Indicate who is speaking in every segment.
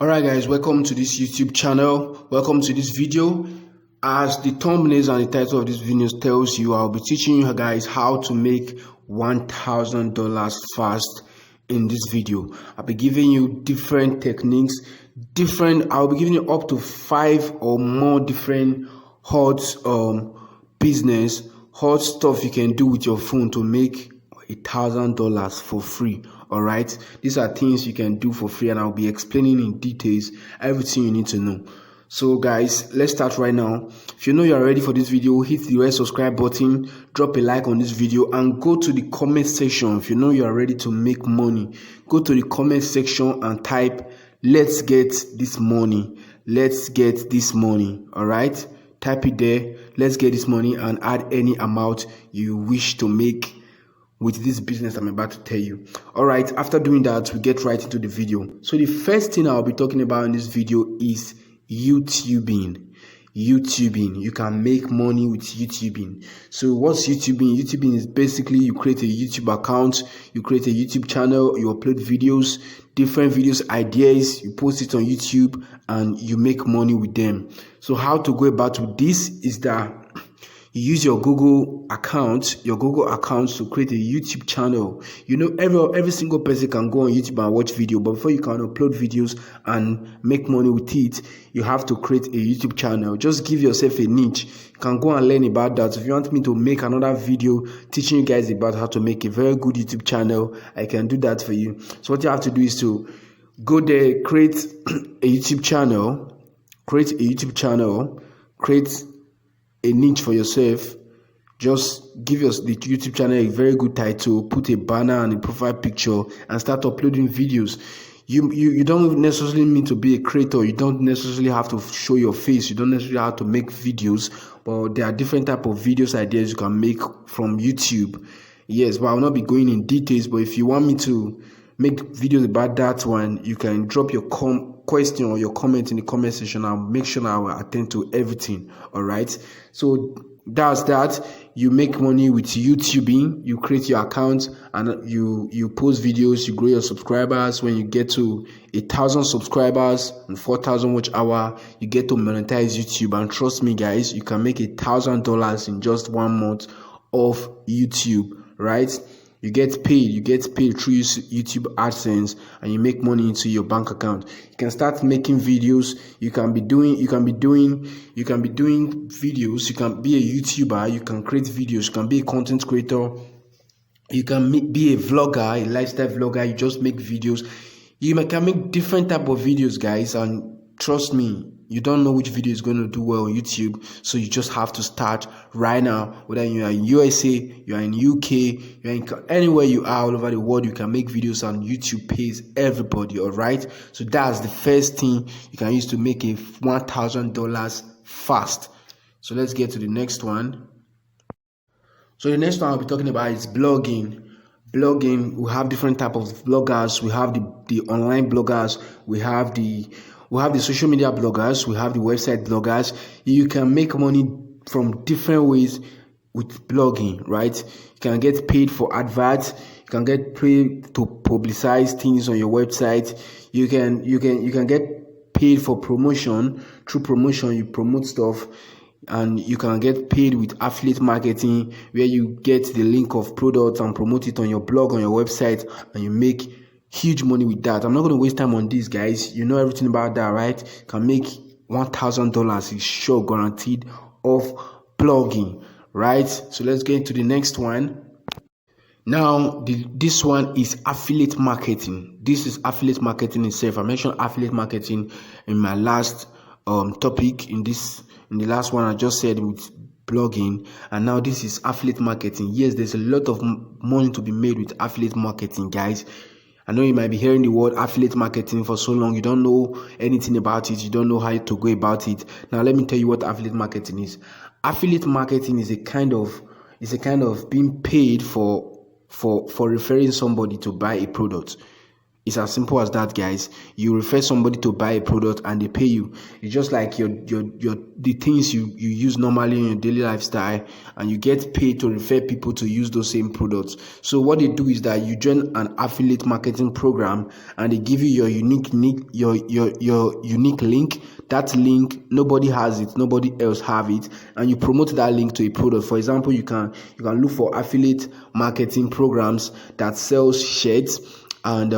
Speaker 1: Alright guys, welcome to this YouTube channel. Welcome to this video. As the thumbnails and the title of this video tells you, I'll be teaching you guys how to make $1,000 fast in this video. I'll be giving you different techniques, I'll be giving you up to 5 or more different hot stuff you can do with your phone to make $1,000 for free. All right, these are things you can do for free, and I'll be explaining in details everything you need to know. So guys, let's start right now. If you know you are ready for this video, hit the red subscribe button, drop a like on this video, and go to the comment section. If you know you are ready to make money, go to the comment section and type "let's get this money." Let's get this money. All right, type it there. Let's get this money, and add any amount you wish to make with this business I'm about to tell you. All right, after doing that, we get right into the video. So the first thing I'll be talking about in this video is YouTubing. You can make money with YouTubing. So what's YouTubing? YouTubing is basically you create a YouTube account, you create a YouTube channel, you upload videos, different videos, ideas, you post it on YouTube, and you make money with them. So how to go about with this is that you use your Google account to create a YouTube channel. You know, every single person can go on YouTube and watch video, but before you can upload videos and make money with it, you have to create a YouTube channel. Just give yourself a niche. You can go and learn about that. If you want me to make another video teaching you guys about how to make a very good YouTube channel, I can do that for you. So what you have to do is to go there, create a YouTube channel, create a niche for yourself. Just give the YouTube channel a very good title, put a banner and a profile picture, and start uploading videos. You don't necessarily need to be a creator. You don't necessarily have to show your face. You don't necessarily have to make videos, but there are different type of videos ideas you can make from YouTube. Yes, but I will not be going in details, but if you want me to make videos about that one, you can drop your question or your comment in the comment section. I'll make sure I will attend to everything. All right, so that's that. You make money with YouTubing. You create your account and you post videos. You grow your subscribers. When you get to 1,000 subscribers and 4,000 watch hour, you get to monetize YouTube. And trust me guys, you can make $1,000 in just 1 month of YouTube, right? You get paid through YouTube AdSense, and you make money into your bank account. You can start making videos. You can be doing videos. You can be a YouTuber. You can create videos. You can be a content creator. You can be a vlogger, a lifestyle vlogger. You just make videos. You can make different type of videos, guys, and trust me, you don't know which video is going to do well on YouTube, so you just have to start right now. Whether you are in USA, you are in UK, you are in anywhere you are all over the world, you can make videos, and YouTube pays everybody. All right, so that's the first thing you can use to make $1,000 fast. So let's get to the next one. So the next one I'll be talking about is blogging. We have different type of bloggers. We have the online bloggers. We have the social media bloggers, we have the website bloggers. You can make money from different ways with blogging, right? You can get paid for adverts, you can get paid to publicize things on your website. You can get paid for promotion. Through promotion, you promote stuff, and you can get paid with affiliate marketing, where you get the link of products and promote it on your blog, on your website, and you make huge money with that. I'm not going to waste time on this, guys. You know everything about that, right? You can make $1,000, is sure, guaranteed, of blogging, right? So let's get into the next one. Now, this one is affiliate marketing. This is affiliate marketing itself. I mentioned affiliate marketing in my last topic. In the last one I just said with blogging, and now this is affiliate marketing. Yes, there's a lot of money to be made with affiliate marketing, guys. I know you might be hearing the word affiliate marketing for so long, you don't know anything about it, you don't know how to go about it. Now let me tell you what affiliate marketing is. Affiliate marketing is a kind of being paid for referring somebody to buy a product. It's as simple as that, guys. You refer somebody to buy a product and they pay you. It's just like your the things you use normally in your daily lifestyle, and you get paid to refer people to use those same products. So what they do is that you join an affiliate marketing program, and they give you your unique link. That link, nobody has it, nobody else have it, and you promote that link to a product. For example, you can look for affiliate marketing programs that sells shirts, and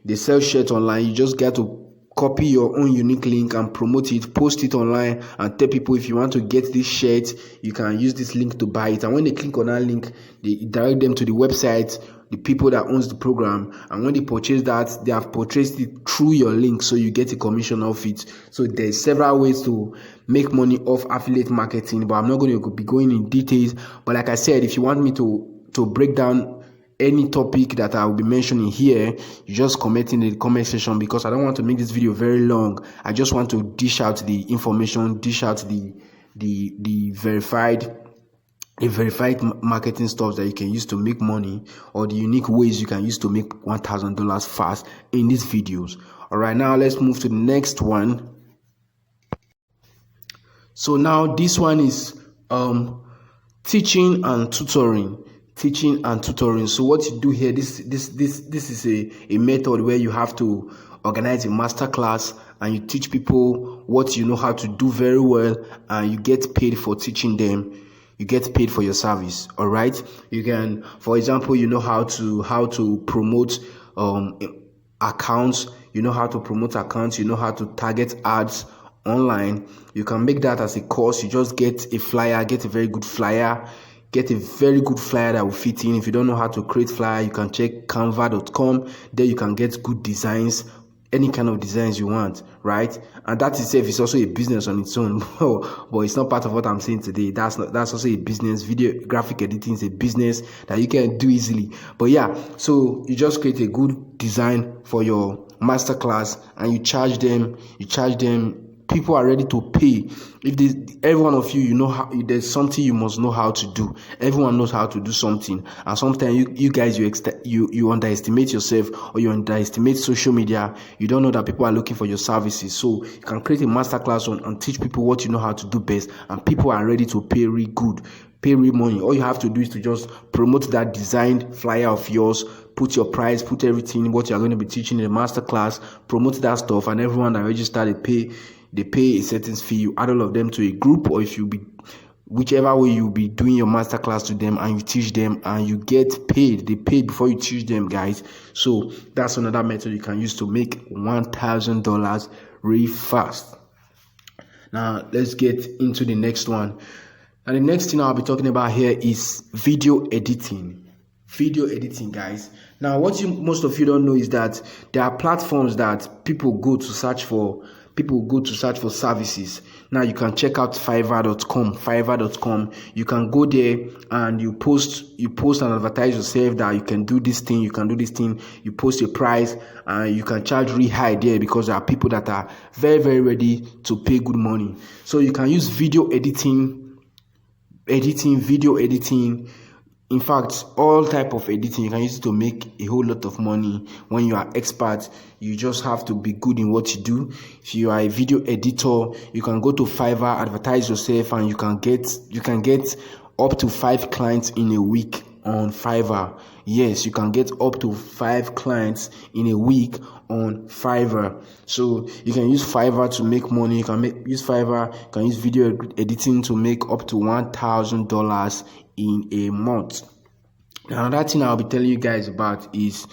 Speaker 1: they sell shirts online. You just get to copy your own unique link and promote it, post it online, and tell people if you want to get this shirt, you can use this link to buy it. And when they click on that link, they direct them to the website, the people that owns the program, and when they purchase that, they have purchased it through your link, so you get a commission off it. So there's several ways to make money off affiliate marketing, but I'm not going to be going in details. But like I said, if you want me to break down any topic that I will be mentioning here, you just comment in the comment section, because I don't want to make this video very long. I just want to dish out the information, dish out the verified marketing stuff that you can use to make money, or the unique ways you can use to make $1,000 fast in these videos. All right, now let's move to the next one. So now this one is teaching and tutoring. So what you do here, this is a method where you have to organize a master class, and you teach people what you know how to do very well, and you get paid for teaching them. You get paid for your service. All right, you can, for example, you know how to promote accounts, you know how to target ads online. You can make that as a course. You just get a flyer, get a very good flyer that will fit in. If you don't know how to create flyer, you can check canva.com. There you can get good designs, any kind of designs you want, right? And that itself is also a business on its own. But it's not part of what I'm saying today. That's also a business. Video graphic editing is a business that you can do easily. But yeah, so you just create a good design for your masterclass, and you charge them. People are ready to pay. Every one of you know how, there's something you must know how to do. Everyone knows how to do something, and sometimes you guys you underestimate yourself, or you underestimate social media. You don't know that people are looking for your services. So you can create a masterclass and teach people what you know how to do best, and people are ready to pay really good, pay real money. All you have to do is to just promote that designed flyer of yours, put your price, put everything what you're going to be teaching in the masterclass, promote that stuff, and everyone that registered, they pay a certain fee. You add all of them to a group, or whichever way you'll be doing your masterclass to them, and you teach them, and you get paid. They pay before you teach them, guys. So that's another method you can use to make $1,000 really fast. Now let's get into the next one. And the next thing I'll be talking about here is video editing. Guys. Now what most of you don't know is that there are platforms that people go to search for services. Now you can check out Fiverr.com. You can go there and you post and advertise yourself that you can do this thing, you post your price, and you can charge really high there, because there are people that are very, very ready to pay good money. So you can use video editing. In fact, all type of editing, you can use it to make a whole lot of money. When you are expert, you just have to be good in what you do. If you are a video editor, you can go to Fiverr, advertise yourself, and you can get up to 5 clients in a week on Fiverr. Yes, you can get up to 5 clients in a week on Fiverr. So you can use Fiverr to make money. You can use video editing to make up to $1,000 in a month. Now, another thing I'll be telling you guys about is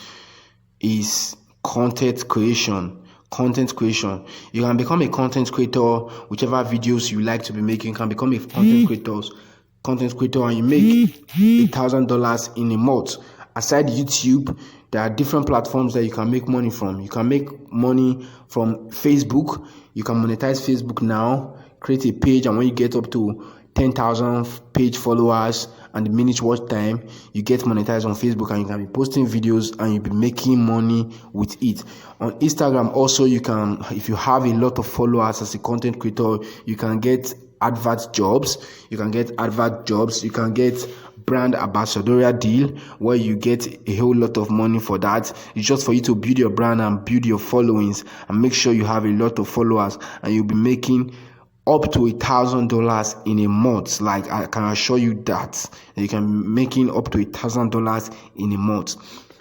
Speaker 1: content creation. You can become a content creator. Whichever videos you like to be making, you can become a content creator, and you make $1,000 in a month. Aside YouTube, there are different platforms that you can make money from. You can make money from Facebook. You can monetize Facebook now. Create a page, and when you get up to 10,000 page followers and the minute watch time, you get monetized on Facebook, and you can be posting videos and you'll be making money with it. On Instagram also, you can, if you have a lot of followers as a content creator, you can get advert jobs. You can get brand ambassadorial deal where you get a whole lot of money for that. It's just for you to build your brand and build your followings and make sure you have a lot of followers, and you'll be making up to $1,000 in a month. Like, I can assure you that you can be making up to $1,000 in a month.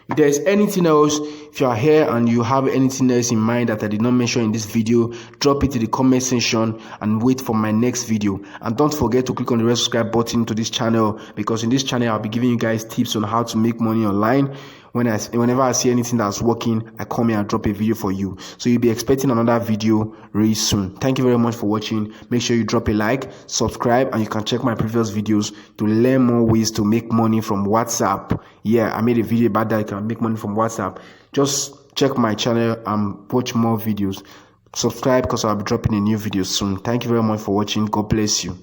Speaker 1: If there's anything else, if you are here and you have anything else in mind that I did not mention in this video, drop it in the comment section and wait for my next video. And don't forget to click on the red subscribe button to this channel, because in this channel I'll be giving you guys tips on how to make money online. Whenever I see anything that's working, I come here and drop a video for you. So you'll be expecting another video really soon. Thank you very much for watching. Make sure you drop a like, subscribe, and you can check my previous videos to learn more ways to make money from WhatsApp. Yeah, I made a video about that. You can make money from WhatsApp. Just check my channel and watch more videos. Subscribe because I'll be dropping a new video soon. Thank you very much for watching. God bless you.